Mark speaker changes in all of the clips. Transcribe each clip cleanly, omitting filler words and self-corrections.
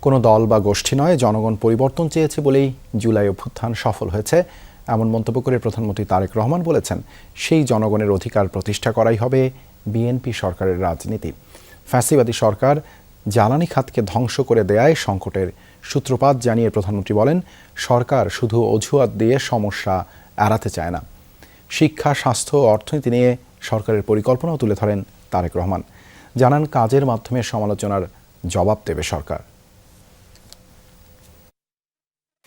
Speaker 1: কোনো দল বা গোষ্ঠী নয়, জনগণ পরিবর্তন চেয়েছে বলেই জুলাই অভ্যুত্থান সফল হয়েছে এমন মন্তব্য করে প্রধানমন্ত্রী তারেক রহমান বলেছেন, সেই জনগণের অধিকার প্রতিষ্ঠা করাই হবে বিএনপি সরকারের রাজনীতি। ফ্যাসিবাদী সরকার জ্বালানি খাতকে ধ্বংস করে দেয়ায় সংকটের সূত্রপাত জানিয়ে প্রধানমন্ত্রী বলেন, সরকার শুধু অজুহাত দিয়ে সমস্যা এড়াতে চায় না। শিক্ষা, স্বাস্থ্য ও অর্থনীতি নিয়ে সরকারের পরিকল্পনাও তুলে ধরেন তারেক রহমান। জানান, কাজের মাধ্যমে সমালোচনার জবাব দেবে সরকার।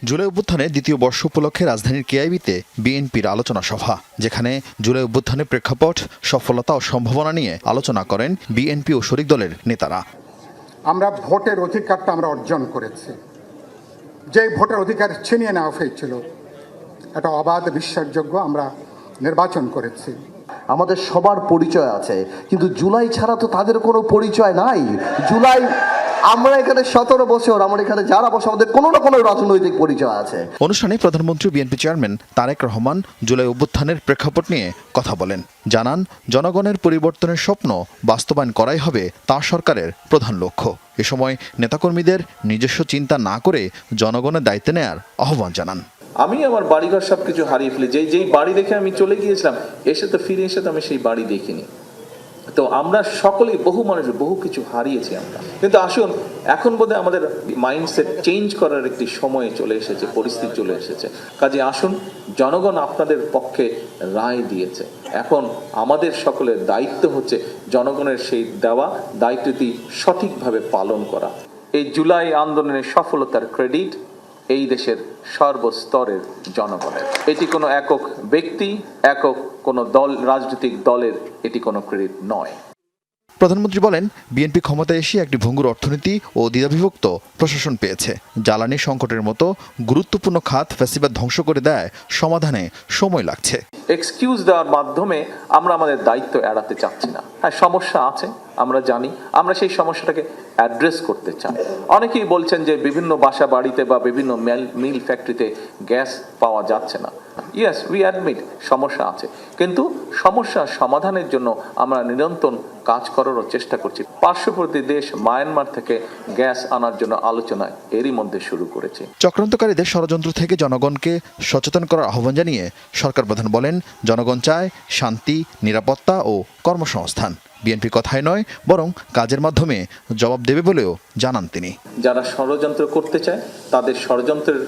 Speaker 2: জুলাই অভ্যুত্থানের দ্বিতীয় বর্ষ উপলক্ষে রাজধানীর কেআইবিতে বিএনপির আলোচনা সভা, যেখানে জুলাই অভ্যুত্থানের প্রেক্ষাপট, সফলতা ও সম্ভাবনা নিয়ে আলোচনা করেন বিএনপি ও শরিক দলের নেতারা।
Speaker 3: আমরা ভোটের অধিকারটা আমরা অর্জন করেছি। যে ভোটের অধিকার ছিনিয়ে নেওয়া হয়েছিল, এটা অবাধ, বিশ্বাসযোগ্য আমরা নির্বাচন করেছি।
Speaker 4: আমাদের সবার পরিচয় আছে, কিন্তু জুলাই ছাড়া তো তাদের কোনো পরিচয় নাই। জুলাই, আমরা এখানে 17 বছর, আমরা এখানে যারা বসে, আমাদের কোনো না কোনো রাজনৈতিক পরিচয় আছে।
Speaker 2: অনুষ্ঠানে প্রধানমন্ত্রী বিএনপি চেয়ারম্যান তারেক রহমান জুলাই অভ্যুত্থানের প্রেক্ষাপট নিয়ে কথা বলেন। জানান, জনগণের পরিবর্তনের স্বপ্ন বাস্তবায়ন করাই হবে তার সরকারের প্রধান লক্ষ্য। এ সময় নেতাকর্মীদের নিজস্ব চিন্তা না করে জনগণের দায়িত্ব নেয়ার আহ্বান জানান।
Speaker 5: আমি আমার বাড়িঘর সবকিছু হারিয়ে ফেলি, যেই বাড়ি দেখে আমি চলে গিয়েছিলাম, ফিরে এসে তো আমি সেই বাড়ি দেখিনি। তো আমরা সকলেই, বহু মানুষ বহু কিছু হারিয়েছি আমরা। কিন্তু আসুন, এখন বোধহয় আমাদের মাইন্ডসেট চেঞ্জ করার একটি সময় চলে এসেছে, পরিস্থিতি চলে এসেছে। কাজে আসুন, জনগণ আপনাদের পক্ষে রায় দিয়েছে। এখন আমাদের সকলের দায়িত্ব হচ্ছে জনগণের সেই দেওয়া দায়িত্বটি সঠিকভাবে পালন করা। এই জুলাই আন্দোলনের সফলতার ক্রেডিট এই দেশের সর্বস্তরের জনগণের। এটি কোনো একক ব্যক্তি, একক কোনো দল, রাজনৈতিক দলের এটি কোনো ক্রেডিট নয়।
Speaker 2: প্রধানমন্ত্রী বলেন, বিএনপি ক্ষমতায় এসে একটি ভঙ্গুর অর্থনীতি ও দ্বিধাবিভক্ত প্রশাসন পেয়েছে। জ্বালানি সংকটের মতো গুরুত্বপূর্ণ খাত ফ্যাসিবাদ ধ্বংস করে দেয়, সমাধানে সময় লাগছে।
Speaker 5: এক্সকিউজ দেওয়ার মাধ্যমে আমরা আমাদের দায়িত্ব এড়াতে চাচ্ছি না। হ্যাঁ, সমস্যা আছে, আমরা জানি। আমরা সেই সমস্যাটাকে অ্যাড্রেস করতে চাই। অনেকেই বলছেন যে বিভিন্ন বাসা বাড়িতে বা বিভিন্ন মিল ফ্যাক্টরিতে গ্যাস পাওয়া যাচ্ছে না। ইয়েস, উই অ্যাডমিট সমস্যা আছে, কিন্তু সমস্যা সমাধানের জন্য আমরা নিরন্তর কাজ করারও চেষ্টা করছি। পার্শ্ববর্তী দেশ মায়ানমার থেকে গ্যাস আনার জন্য আলোচনা এরই মধ্যে শুরু করেছে।
Speaker 2: চক্রান্তকারীদের ষড়যন্ত্র থেকে জনগণকে সচেতন করার আহ্বান জানিয়ে সরকার প্রধান বলেন, জনগণ চায় শান্তি, নিরাপত্তা ও কর্মসংস্থান। বিএনপি কথায় নয়, বরং কাজের মাধ্যমে জবাব দেবে বলেও জানান তিনি।
Speaker 5: যারা ষড়যন্ত্র করতে চায় তাদের ষড়যন্ত্রের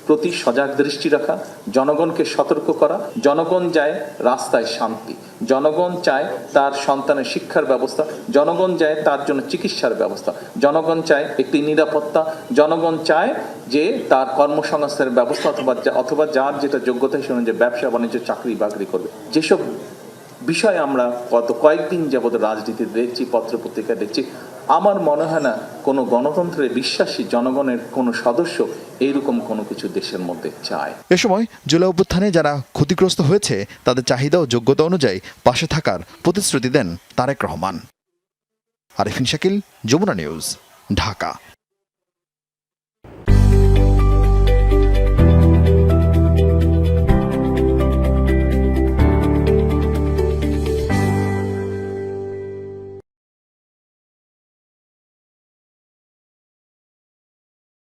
Speaker 5: প্রতি সজাগ দৃষ্টি রাখা, জনগণকে সতর্ক করা। জনগণ চায় রাস্তায় শান্তি, জনগণ চায় তার সন্তানের শিক্ষার ব্যবস্থা, জনগণ চায় তার জন্য চিকিৎসার ব্যবস্থা, জনগণ চায় একটি নিরাপত্তা, জনগণ চায় যে তার কর্মসংস্থানের ব্যবস্থা অথবা যার যেটা যোগ্যতা শুনে যে ব্যবসা বাণিজ্য, চাকরি বাকরি করবে। যেসব বিষয় আমরা গত কয়েকদিন যাবত রাজনীতি দেখছি, পত্রপত্রিকা দেখছি, আমার মনে হয় না কোনো গণতন্ত্রে বিশ্বাসী জনগণের কোনো সদস্য এইরকম কোনো কিছু দেশের মধ্যে চায়।
Speaker 2: এ সময় জুলাই অভ্যুত্থানে যারা ক্ষতিগ্রস্ত হয়েছে তাদের চাহিদা ও যোগ্যতা অনুযায়ী পাশে থাকার প্রতিশ্রুতি দেন তারেক রহমান। আরিফিন শাকিল, যমুনা নিউজ, ঢাকা।